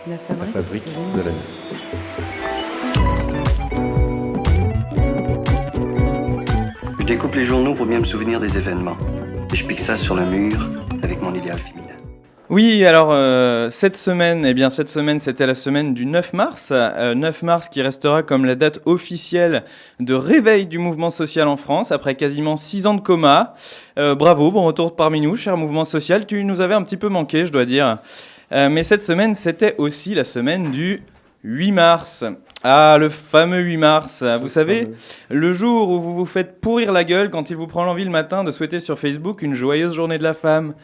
La La fabrique fabrique de de la la nuit. Je découpe les journaux pour bien me souvenir des événements. Et je pique ça sur le mur avec mon idéal féminin. Oui, alors cette semaine, c'était la semaine du 9 mars. 9 mars qui restera comme la date officielle de réveil du mouvement social en France après quasiment 6 ans de coma. Bravo, bon retour parmi nous, cher mouvement social. Tu nous avais un petit peu manqué, je dois dire. Mais cette semaine, c'était aussi la semaine du 8 mars. Ah, le fameux 8 mars. Vous savez, le jour où vous vous faites pourrir la gueule quand il vous prend l'envie le matin de souhaiter sur Facebook une joyeuse journée de la femme.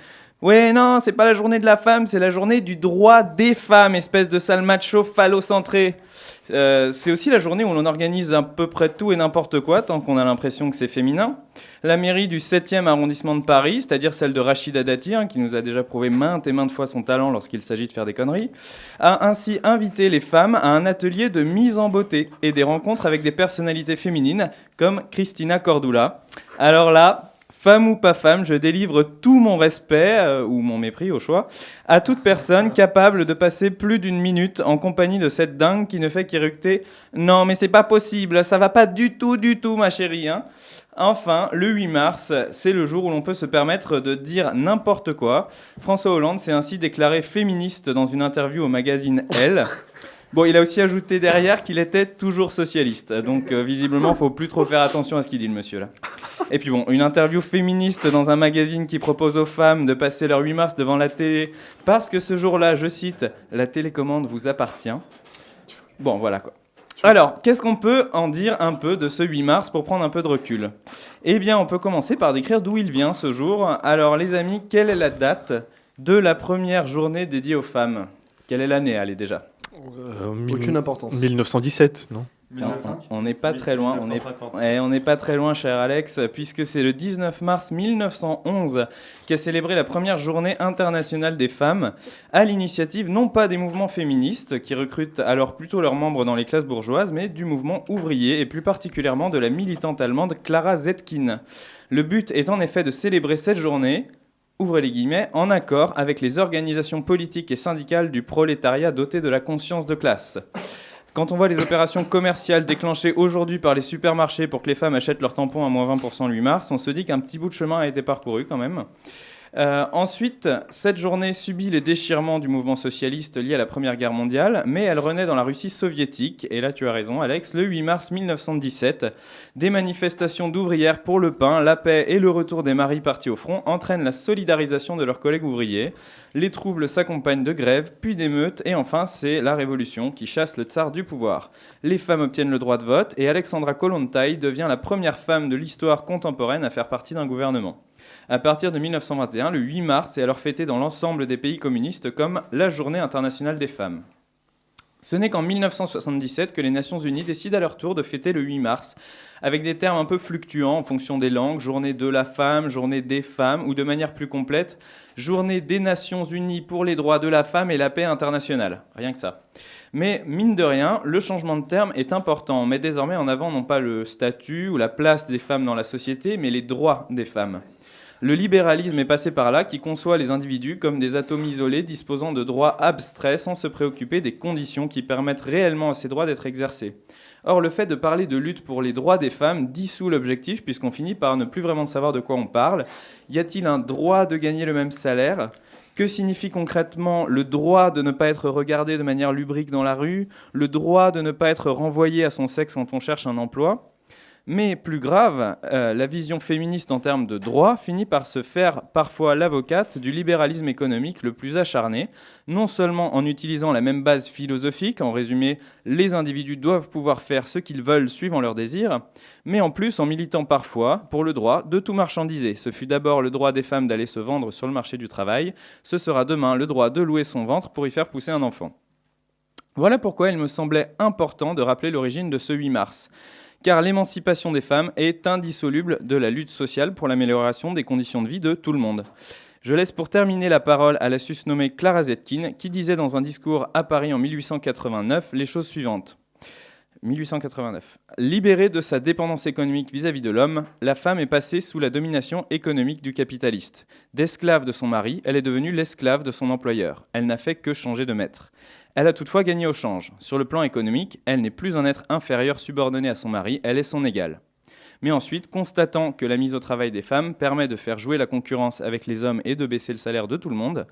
Ouais, non, c'est pas la journée de la femme, c'est la journée du droit des femmes, espèce de sale macho phallocentré. C'est aussi la journée où l'on organise à peu près tout et n'importe quoi, tant qu'on a l'impression que c'est féminin. La mairie du 7e arrondissement de Paris, c'est-à-dire celle de Rachida Dati, qui nous a déjà prouvé maintes et maintes fois son talent lorsqu'il s'agit de faire des conneries, a ainsi invité les femmes à un atelier de mise en beauté et des rencontres avec des personnalités féminines comme Christina Cordula. Alors là, femme ou pas femme, je délivre tout mon respect, ou mon mépris au choix, à toute personne capable de passer plus d'une minute en compagnie de cette dingue qui ne fait qu'éructer « Non, mais c'est pas possible, ça va pas du tout, ma chérie, hein !» Enfin, le 8 mars, c'est le jour où l'on peut se permettre de dire n'importe quoi. François Hollande s'est ainsi déclaré féministe dans une interview au magazine Elle. Bon, il a aussi ajouté derrière qu'il était toujours socialiste. Donc, visiblement, il ne faut plus trop faire attention à ce qu'il dit, le monsieur, là. Et puis bon, une interview féministe dans un magazine qui propose aux femmes de passer leur 8 mars devant la télé parce que ce jour-là, je cite, « la télécommande vous appartient ». Bon, voilà quoi. Alors, qu'est-ce qu'on peut en dire un peu de ce 8 mars pour prendre un peu de recul ? Eh bien, on peut commencer par décrire d'où il vient ce jour. Alors, les amis, quelle est la date de la première journée dédiée aux femmes ? Quelle est l'année, allez, déjà ? Aucune importance. 1917, non ? On n'est pas très loin, on n'est pas très loin, cher Alex, puisque c'est le 19 mars 1911 qu'a célébré la première journée internationale des femmes, à l'initiative non pas des mouvements féministes, qui recrutent alors plutôt leurs membres dans les classes bourgeoises, mais du mouvement ouvrier, et plus particulièrement de la militante allemande Clara Zetkin. Le but est en effet de célébrer cette journée, ouvrez les guillemets, en accord avec les organisations politiques et syndicales du prolétariat doté de la conscience de classe. Quand on voit les opérations commerciales déclenchées aujourd'hui par les supermarchés pour que les femmes achètent leurs tampons à moins 20% le 8 mars, on se dit qu'un petit bout de chemin a été parcouru quand même. Ensuite, cette journée subit les déchirements du mouvement socialiste lié à la Première Guerre mondiale, mais elle renaît dans la Russie soviétique. Et là, tu as raison, Alex, le 8 mars 1917, des manifestations d'ouvrières pour le pain, la paix et le retour des maris partis au front entraînent la solidarisation de leurs collègues ouvriers. Les troubles s'accompagnent de grèves, puis d'émeutes, et enfin, c'est la révolution qui chasse le tsar du pouvoir. Les femmes obtiennent le droit de vote, et Alexandra Kollontai devient la première femme de l'histoire contemporaine à faire partie d'un gouvernement. À partir de 1921, le 8 mars est alors fêté dans l'ensemble des pays communistes comme la Journée internationale des femmes. Ce n'est qu'en 1977 que les Nations Unies décident à leur tour de fêter le 8 mars, avec des termes un peu fluctuants en fonction des langues, journée de la femme, journée des femmes, ou de manière plus complète, journée des Nations Unies pour les droits de la femme et la paix internationale. Rien que ça. Mais mine de rien, le changement de terme est important. On met désormais en avant non pas le statut ou la place des femmes dans la société, mais les droits des femmes. Le libéralisme est passé par là, qui conçoit les individus comme des atomes isolés disposant de droits abstraits sans se préoccuper des conditions qui permettent réellement à ces droits d'être exercés. Or, le fait de parler de lutte pour les droits des femmes dissout l'objectif, puisqu'on finit par ne plus vraiment savoir de quoi on parle. Y a-t-il un droit de gagner le même salaire ? Que signifie concrètement le droit de ne pas être regardé de manière lubrique dans la rue ? Le droit de ne pas être renvoyé à son sexe quand on cherche un emploi ? Mais plus grave, la vision féministe en termes de droit finit par se faire parfois l'avocate du libéralisme économique le plus acharné, non seulement en utilisant la même base philosophique, en résumé, les individus doivent pouvoir faire ce qu'ils veulent suivant leurs désirs, mais en plus en militant parfois pour le droit de tout marchandiser. Ce fut d'abord le droit des femmes d'aller se vendre sur le marché du travail, ce sera demain le droit de louer son ventre pour y faire pousser un enfant. Voilà pourquoi il me semblait important de rappeler l'origine de ce 8 mars. Car l'émancipation des femmes est indissoluble de la lutte sociale pour l'amélioration des conditions de vie de tout le monde. Je laisse pour terminer la parole à la susnommée Clara Zetkin, qui disait dans un discours à Paris en 1889 les choses suivantes. 1889. Libérée de sa dépendance économique vis-à-vis de l'homme, la femme est passée sous la domination économique du capitaliste. D'esclave de son mari, elle est devenue l'esclave de son employeur. Elle n'a fait que changer de maître. Elle a toutefois gagné au change. Sur le plan économique, elle n'est plus un être inférieur subordonné à son mari, elle est son égale. Mais ensuite, constatant que la mise au travail des femmes permet de faire jouer la concurrence avec les hommes et de baisser le salaire de tout le monde,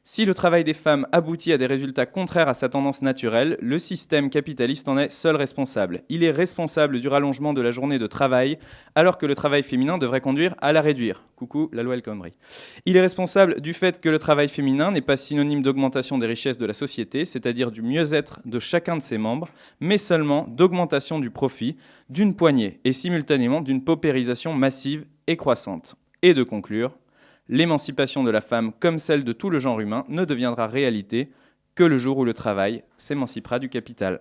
si le travail des femmes aboutit à des résultats contraires à sa tendance naturelle, le système capitaliste en est seul responsable. Il est responsable du rallongement de la journée de travail, alors que le travail féminin devrait conduire à la réduire. Coucou, la loi El Khomri. Il est responsable du fait que le travail féminin n'est pas synonyme d'augmentation des richesses de la société, c'est-à-dire du mieux-être de chacun de ses membres, mais seulement d'augmentation du profit d'une poignée et simultanément d'une paupérisation massive et croissante. Et de conclure, l'émancipation de la femme, comme celle de tout le genre humain, ne deviendra réalité que le jour où le travail s'émancipera du capital.